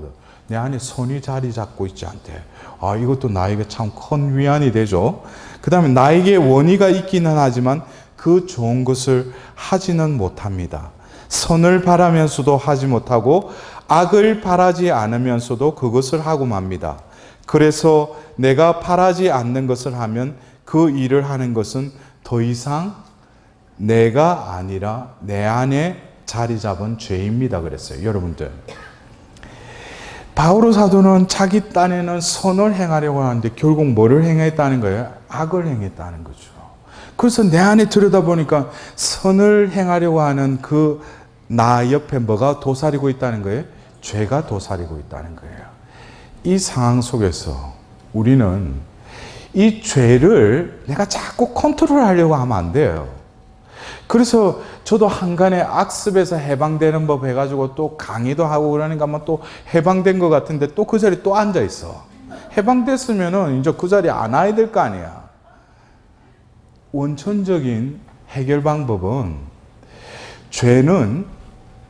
내 안에 선이 자리 잡고 있지 않대. 아, 이것도 나에게 참 큰 위안이 되죠. 그 다음에 나에게 원의가 있기는 하지만 그 좋은 것을 하지는 못합니다. 선을 바라면서도 하지 못하고 악을 바라지 않으면서도 그것을 하고 맙니다. 그래서 내가 바라지 않는 것을 하면 그 일을 하는 것은 더 이상 내가 아니라 내 안에 자리 잡은 죄입니다. 그랬어요. 여러분들. 바오로 사도는 자기 딴에는 선을 행하려고 하는데 결국 뭐를 행했다는 거예요? 악을 행했다는 거죠. 그래서 내 안에 들여다보니까 선을 행하려고 하는 그 나 옆에 뭐가 도사리고 있다는 거예요? 죄가 도사리고 있다는 거예요. 이 상황 속에서 우리는 이 죄를 내가 자꾸 컨트롤하려고 하면 안 돼요. 그래서 저도 한간에 악습에서 해방되는 법 해가지고 또 강의도 하고 그러니까 뭐 또 해방된 것 같은데 또 그 자리에 또 앉아 있어. 해방됐으면은 이제 그 자리에 안 와야 될 거 아니야. 원천적인 해결 방법은 죄는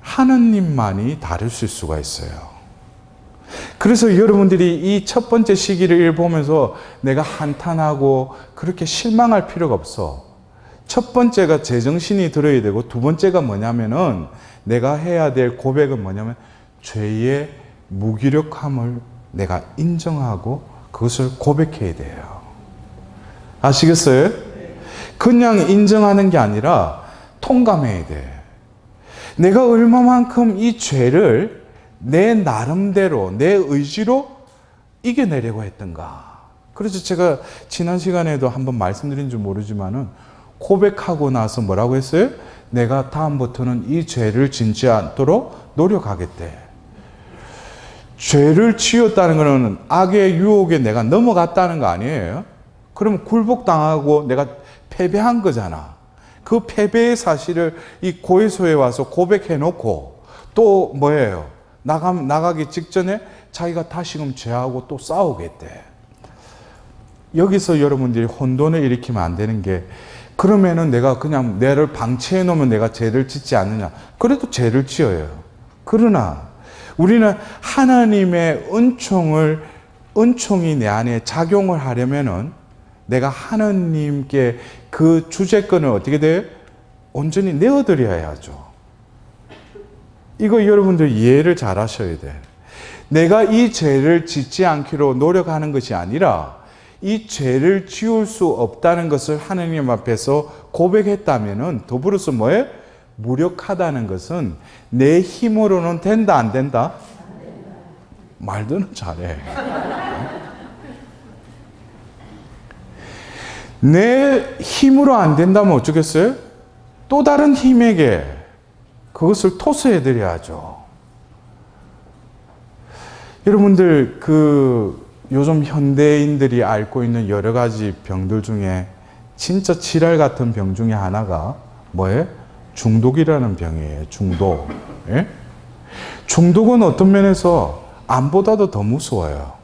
하느님만이 다루실 수가 있어요. 그래서 여러분들이 이 첫 번째 시기를 보면서 내가 한탄하고 그렇게 실망할 필요가 없어. 첫 번째가 제정신이 들어야 되고 두 번째가 뭐냐면은 내가 해야 될 고백은 뭐냐면 죄의 무기력함을 내가 인정하고 그것을 고백해야 돼요. 아시겠어요? 그냥 인정하는 게 아니라 통감해야 돼. 내가 얼마만큼 이 죄를 내 나름대로 내 의지로 이겨내려고 했던가. 그래서 제가 지난 시간에도 한번 말씀드린 줄 모르지만은 고백하고 나서 뭐라고 했어요? 내가 다음부터는 이 죄를 짓지 않도록 노력하겠대. 죄를 지었다는 것은 악의 유혹에 내가 넘어갔다는 거 아니에요? 그러면 굴복당하고 내가 패배한 거잖아. 그 패배의 사실을 이 고해소에 와서 고백해 놓고 또 뭐예요? 나가기 직전에 자기가 다시금 죄하고 또 싸우겠대. 여기서 여러분들이 혼돈을 일으키면 안 되는 게, 그러면은 내가 그냥 내를 방치해 놓으면 내가 죄를 짓지 않느냐? 그래도 죄를 지어요. 그러나 우리는 하나님의 은총이 내 안에 작용을 하려면은 내가 하나님께 그 주재권을 어떻게 돼요? 온전히 내어드려야죠. 이거 여러분들 이해를 잘 하셔야 돼. 내가 이 죄를 짓지 않기로 노력하는 것이 아니라 이 죄를 지울 수 없다는 것을 하나님 앞에서 고백했다면은 더불어서 뭐예요? 무력하다는 것은 내 힘으로는 된다, 안 된다? 말도는 잘해. 내 힘으로 안 된다면 어쩌겠어요? 또 다른 힘에게 그것을 토스해 드려야죠. 여러분들 요즘 현대인들이 앓고 있는 여러 가지 병들 중에 진짜 지랄 같은 병 중에 하나가 뭐예요? 중독이라는 병이에요. 중독. 예? 중독은 어떤 면에서 암보다도 더 무서워요.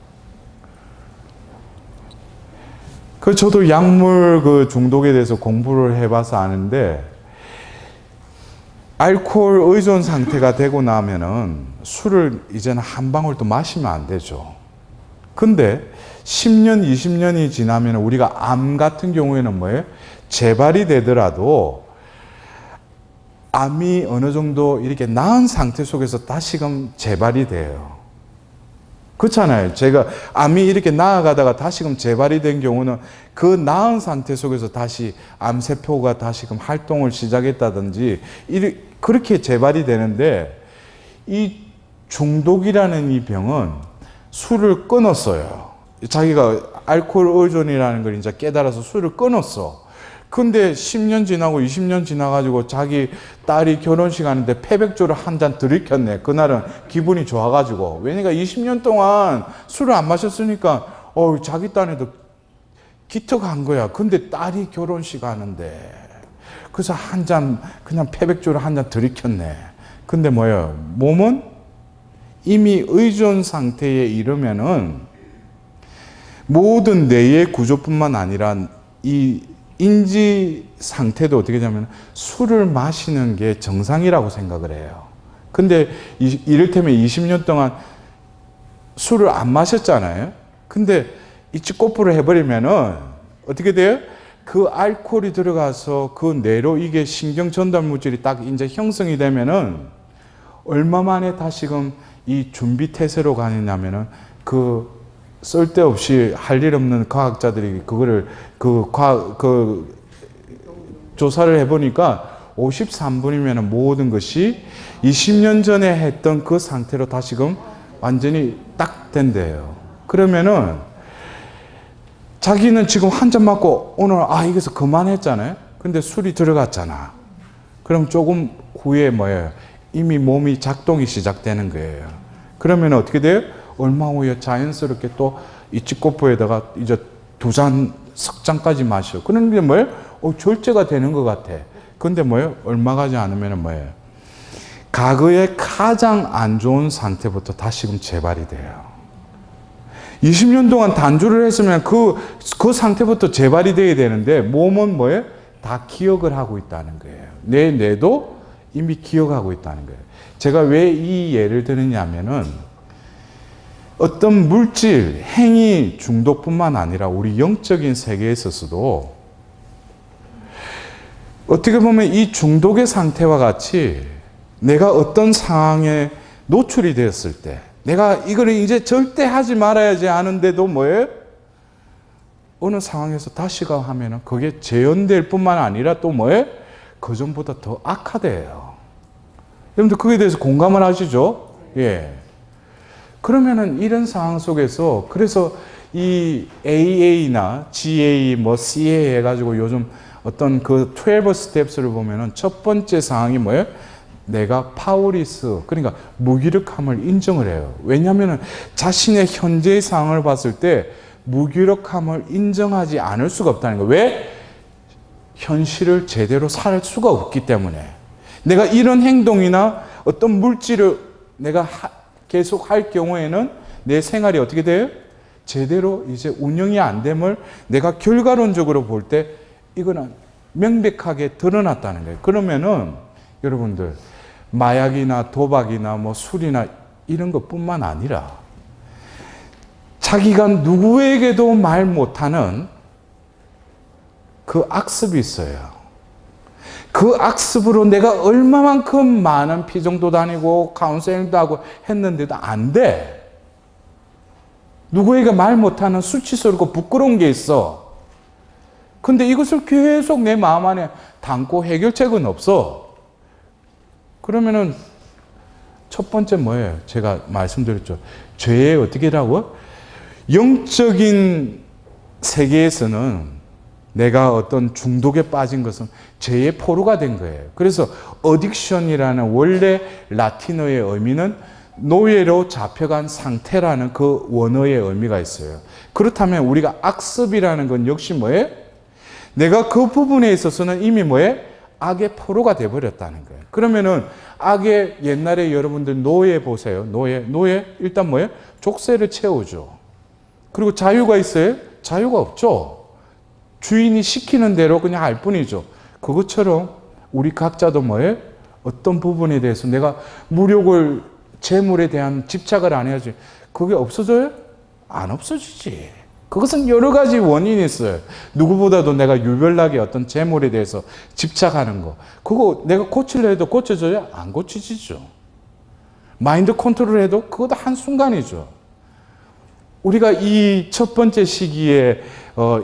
저도 약물 중독에 대해서 공부를 해봐서 아는데, 알코올 의존 상태가 되고 나면은 술을 이제는 한 방울도 마시면 안 되죠. 근데 10년, 20년이 지나면 우리가 암 같은 경우에는 뭐예요? 재발이 되더라도 암이 어느 정도 이렇게 나은 상태 속에서 다시금 재발이 돼요. 그렇잖아요. 제가 암이 이렇게 나아가다가 다시금 재발이 된 경우는 그 나은 상태 속에서 다시 암세포가 다시금 활동을 시작했다든지 그렇게 재발이 되는데, 이 중독이라는 이 병은 술을 끊었어요. 자기가 알코올 의존이라는 걸 이제 깨달아서 술을 끊었어. 근데 10년 지나고 20년 지나가지고 자기 딸이 결혼식 하는데 패백주를 한 잔 들이켰네. 그날은 기분이 좋아가지고. 왜냐면 20년 동안 술을 안 마셨으니까 자기 딴에도 기특한 거야. 근데 딸이 결혼식 하는데. 그래서 한 잔, 그냥 패백주를 한 잔 들이켰네. 근데 뭐예요? 몸은 이미 의존 상태에 이르면은 모든 뇌의 구조뿐만 아니라 이 인지 상태도 어떻게 되냐면 술을 마시는 게 정상이라고 생각을 해요. 근데 이를테면 20년 동안 술을 안 마셨잖아요. 근데 이치꼬프를 해버리면은 어떻게 돼요? 그 알코올이 들어가서 그 뇌로 이게 신경 전달 물질이 딱 이제 형성이 되면은 얼마 만에 다시금 이 준비 태세로 가느냐면은 쓸데없이 할 일 없는 과학자들이 그거를 조사를 해보니까 53분이면 모든 것이 20년 전에 했던 그 상태로 다시금 완전히 딱 된대요. 그러면은 자기는 지금 한 잔 맞고 오늘 이것을 그만했잖아요. 근데 술이 들어갔잖아. 그럼 조금 후에 뭐예요? 이미 몸이 작동이 시작되는 거예요. 그러면 어떻게 돼요? 얼마 후에 자연스럽게 또 이치코프에다가 이제 2잔, 석 잔까지 마셔. 그런 게 뭐예요? 절제가 되는 것 같아. 근데 뭐예요? 얼마 가지 않으면 뭐예요? 과거의 가장 안 좋은 상태부터 다시금 재발이 돼요. 20년 동안 단주를 했으면 그 상태부터 재발이 돼야 되는데 몸은 뭐예요? 다 기억을 하고 있다는 거예요. 내 뇌도 이미 기억하고 있다는 거예요. 제가 왜 이 예를 드느냐면은 어떤 물질, 행위 중독뿐만 아니라 우리 영적인 세계에 있어서도 어떻게 보면 이 중독의 상태와 같이 내가 어떤 상황에 노출이 되었을 때 내가 이거를 이제 절대 하지 말아야지 하는데도 뭐예요? 어느 상황에서 다시가 하면은 그게 재현될 뿐만 아니라 또 뭐예요? 그전보다 더 악화돼요. 여러분들 그에 대해서 공감을 하시죠? 예. 그러면은 이런 상황 속에서 그래서 이 AA나 GA, CA 해가지고 요즘 어떤 12 스텝스를 보면은 첫 번째 상황이 뭐예요? 내가 파워리스, 그러니까 무기력함을 인정을 해요. 왜냐하면 자신의 현재의 상황을 봤을 때 무기력함을 인정하지 않을 수가 없다는 거예요. 왜? 현실을 제대로 살 수가 없기 때문에 내가 이런 행동이나 어떤 물질을 내가 계속 할 경우에는 내 생활이 어떻게 돼요? 제대로 이제 운영이 안 됨을 내가 결과론적으로 볼 때 이거는 명백하게 드러났다는 거예요. 그러면은 여러분들 마약이나 도박이나 뭐 술이나 이런 것뿐만 아니라 자기가 누구에게도 말 못하는 그 악습이 있어요. 그 악습으로 내가 얼마만큼 많은 피정도 다니고 카운셀링도 하고 했는데도 안 돼. 누구에게 말 못하는 수치스럽고 부끄러운 게 있어. 근데 이것을 계속 내 마음 안에 담고 해결책은 없어. 그러면은 첫 번째 뭐예요? 제가 말씀드렸죠. 죄의 어떻게라고? 영적인 세계에서는 내가 어떤 중독에 빠진 것은 죄의 포로가 된 거예요. 그래서 어딕션이라는 원래 라틴어의 의미는 노예로 잡혀간 상태라는 그 원어의 의미가 있어요. 그렇다면 우리가 악습이라는 건 역시 뭐예요? 내가 그 부분에 있어서는 이미 뭐예요? 악의 포로가 돼버렸다는 거예요. 그러면은 악의 옛날에 여러분들 노예 보세요. 노예 일단 뭐예요? 족쇄를 채우죠. 그리고 자유가 있어요? 자유가 없죠. 주인이 시키는 대로 그냥 할 뿐이죠. 그것처럼 우리 각자도 뭐예요? 어떤 부분에 대해서 내가 무력을 재물에 대한 집착을 안 해야지. 그게 없어져요? 안 없어지지. 그것은 여러 가지 원인이 있어요. 누구보다도 내가 유별나게 어떤 재물에 대해서 집착하는 거. 그거 내가 고치려 해도 고쳐져요? 안 고치지죠. 마인드 컨트롤 해도 그것도 한순간이죠. 우리가 이 첫 번째 시기에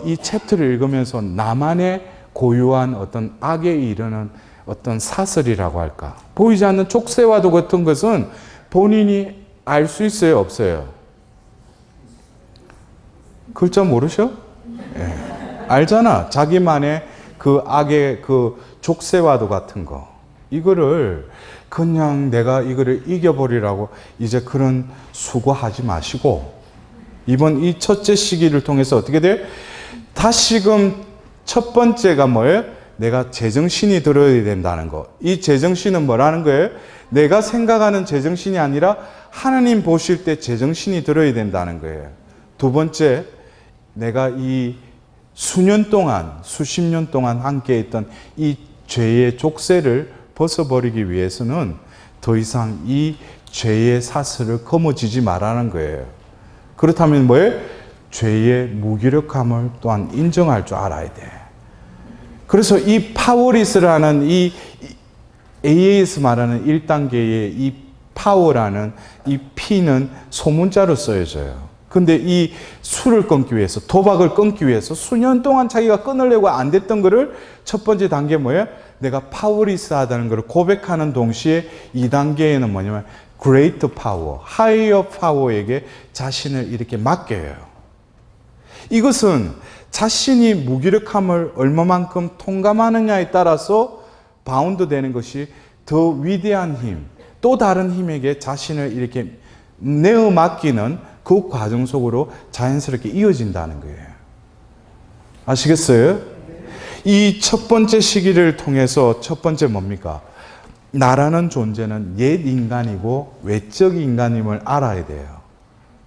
이 챕터를 읽으면서 나만의 고유한 어떤 악에 이르는 어떤 사슬이라고 할까. 보이지 않는 족쇄와도 같은 것은 본인이 알 수 있어요? 없어요? 글자 모르셔? 예. 알잖아. 자기만의 그 악의 그 족쇄와도 같은 거. 이거를 그냥 내가 이거를 이겨버리라고 이제 그런 수고하지 마시고 이번 이 첫째 시기를 통해서 어떻게 돼요? 다시금 첫 번째가 뭐예요? 내가 제정신이 들어야 된다는 거. 이 제정신은 뭐라는 거예요? 내가 생각하는 제정신이 아니라 하나님 보실 때 제정신이 들어야 된다는 거예요. 두 번째, 내가 이 수년 동안, 수십 년 동안 함께 있던 이 죄의 족쇄를 벗어버리기 위해서는 더 이상 이 죄의 사슬을 거머쥐지 말라는 거예요. 그렇다면 뭐예요? 죄의 무기력함을 또한 인정할 줄 알아야 돼. 그래서 이 파워리스라는 이 AA에서 말하는 1단계의 이 파워라는 이 P는 소문자로 쓰여져요. 근데 이 술을 끊기 위해서, 도박을 끊기 위해서 수년 동안 자기가 끊으려고 안 됐던 거를 첫 번째 단계 뭐예요? 내가 파워리스하다는 걸 고백하는 동시에 2단계에는 뭐냐면 great power, higher power에게 자신을 이렇게 맡겨요. 이것은 자신이 무기력함을 얼마만큼 통감하느냐에 따라서 바운드 되는 것이 더 위대한 힘, 또 다른 힘에게 자신을 이렇게 내어 맡기는 그 과정 속으로 자연스럽게 이어진다는 거예요. 아시겠어요? 이 첫 번째 시기를 통해서 첫 번째 뭡니까? 나라는 존재는 옛 인간이고 외적 인간임을 알아야 돼요.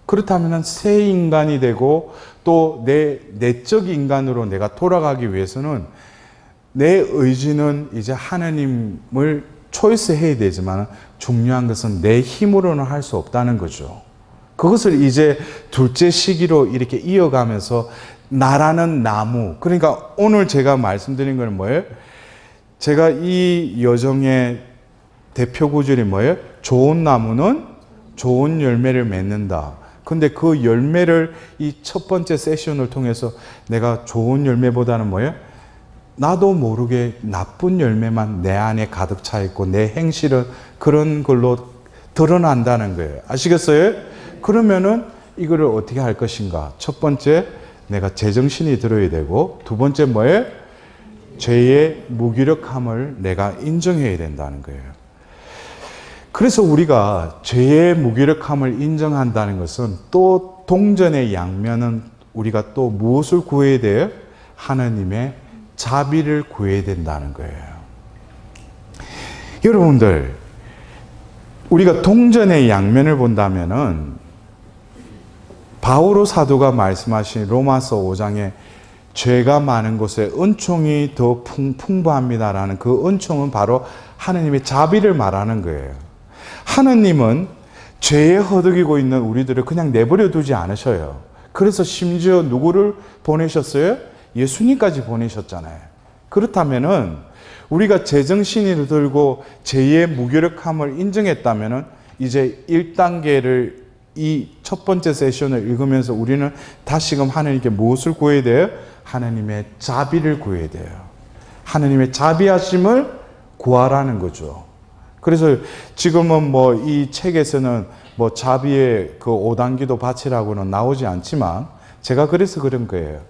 그렇다면 새 인간이 되고 또 내 내적 인간으로 내가 돌아가기 위해서는 내 의지는 이제 하나님을 초이스해야 되지만 중요한 것은 내 힘으로는 할 수 없다는 거죠. 그것을 이제 둘째 시기로 이렇게 이어가면서 나라는 나무. 그러니까 오늘 제가 말씀드린 건 뭐예요? 제가 이 여정의 대표 구절이 뭐예요? 좋은 나무는 좋은 열매를 맺는다. 근데 그 열매를 이 첫 번째 세션을 통해서 내가 좋은 열매보다는 뭐예요? 나도 모르게 나쁜 열매만 내 안에 가득 차 있고 내 행실은 그런 걸로 드러난다는 거예요. 아시겠어요? 그러면은 이거를 어떻게 할 것인가? 첫 번째, 내가 제정신이 들어야 되고, 두 번째 뭐예요? 죄의 무기력함을 내가 인정해야 된다는 거예요. 그래서 우리가 죄의 무기력함을 인정한다는 것은 또 동전의 양면은 우리가 또 무엇을 구해야 돼요? 하나님의 자비를 구해야 된다는 거예요. 여러분들, 우리가 동전의 양면을 본다면은 바오로 사도가 말씀하신 로마서 5장에 죄가 많은 곳에 은총이 더 풍부합니다라는 그 은총은 바로 하느님의 자비를 말하는 거예요. 하느님은 죄에 허덕이고 있는 우리들을 그냥 내버려 두지 않으셔요. 그래서 심지어 누구를 보내셨어요? 예수님까지 보내셨잖아요. 그렇다면은 우리가 제정신을 들고 죄의 무기력함을 인정했다면은 이제 1단계를 이 첫 번째 세션을 읽으면서 우리는 다시금 하나님께 무엇을 구해야 돼요? 하나님의 자비를 구해야 돼요. 하나님의 자비하심을 구하라는 거죠. 그래서 지금은 뭐 이 책에서는 뭐 자비의 그 5단기도 바치라고는 나오지 않지만 제가 그래서 그런 거예요.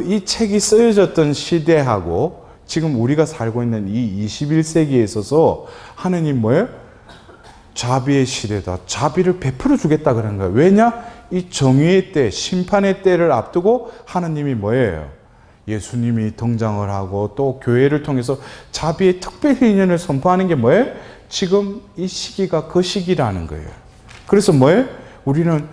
이 책이 쓰여졌던 시대하고 지금 우리가 살고 있는 이 21세기에 있어서 하느님 뭐예요? 자비의 시대다. 자비를 베풀어 주겠다 그런 거예요. 왜냐? 이 정의의 때, 심판의 때를 앞두고 하느님이 뭐예요? 예수님이 등장을 하고 또 교회를 통해서 자비의 특별 희년을 선포하는 게 뭐예요? 지금 이 시기가 그 시기라는 거예요. 그래서 뭐예요? 우리는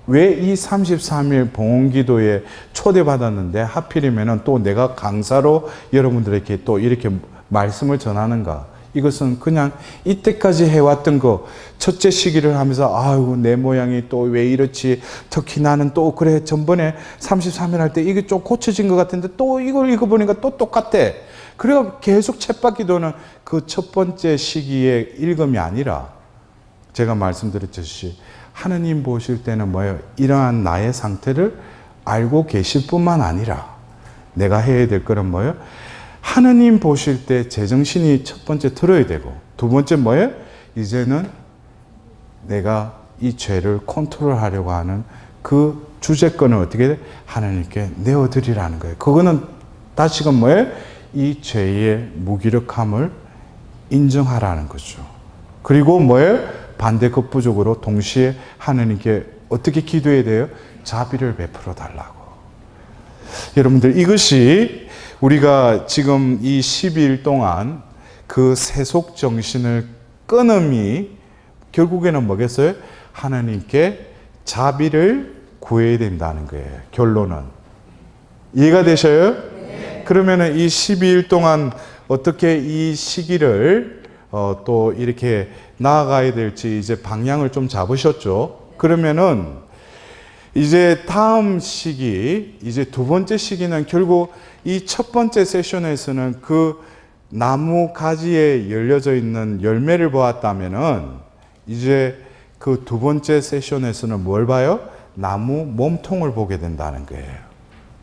왜 이 33일 봉헌기도에 초대받았는데 하필이면 또 내가 강사로 여러분들에게 또 이렇게 말씀을 전하는가? 이것은 그냥 이때까지 해왔던 거 첫째 시기를 하면서 아이고 내 모양이 또 왜 이렇지, 특히 나는 또 그래 전번에 33일 할 때 이게 좀 고쳐진 것 같은데 또 이걸 읽어보니까 또 똑같아. 그래서 계속 챗바퀴도는 그 첫 번째 시기의 읽음이 아니라 제가 말씀드렸듯이 하느님 보실 때는 뭐예요? 이러한 나의 상태를 알고 계실 뿐만 아니라 내가 해야 될 거는 뭐예요? 하느님 보실 때 제정신이 첫 번째 들어야 되고 두 번째 뭐예요? 이제는 내가 이 죄를 컨트롤하려고 하는 그 주제권을 어떻게 돼? 하나님께 내어드리라는 거예요. 그거는 다시금 뭐예요? 이 죄의 무기력함을 인정하라는 거죠. 그리고 뭐예요? 반대 급부적으로 동시에 하나님께 어떻게 기도해야 돼요? 자비를 베풀어 달라고. 여러분들, 이것이 우리가 지금 이 12일 동안 그 세속 정신을 끊음이 결국에는 뭐겠어요? 하나님께 자비를 구해야 된다는 거예요. 결론은. 이해가 되셔요? 네. 그러면은 이 12일 동안 어떻게 이 시기를 또 이렇게 나아가야 될지 이제 방향을 좀 잡으셨죠? 그러면은 이제 다음 시기, 이제 두 번째 시기는 결국 이 첫 번째 세션에서는 그 나무 가지에 열려져 있는 열매를 보았다면은 이제 그 두 번째 세션에서는 뭘 봐요? 나무 몸통을 보게 된다는 거예요.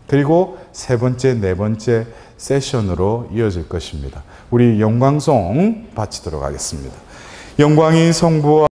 그리고 세 번째, 네 번째 세션으로 이어질 것입니다. 우리 영광송 바치도록 하겠습니다. 영광이 성부와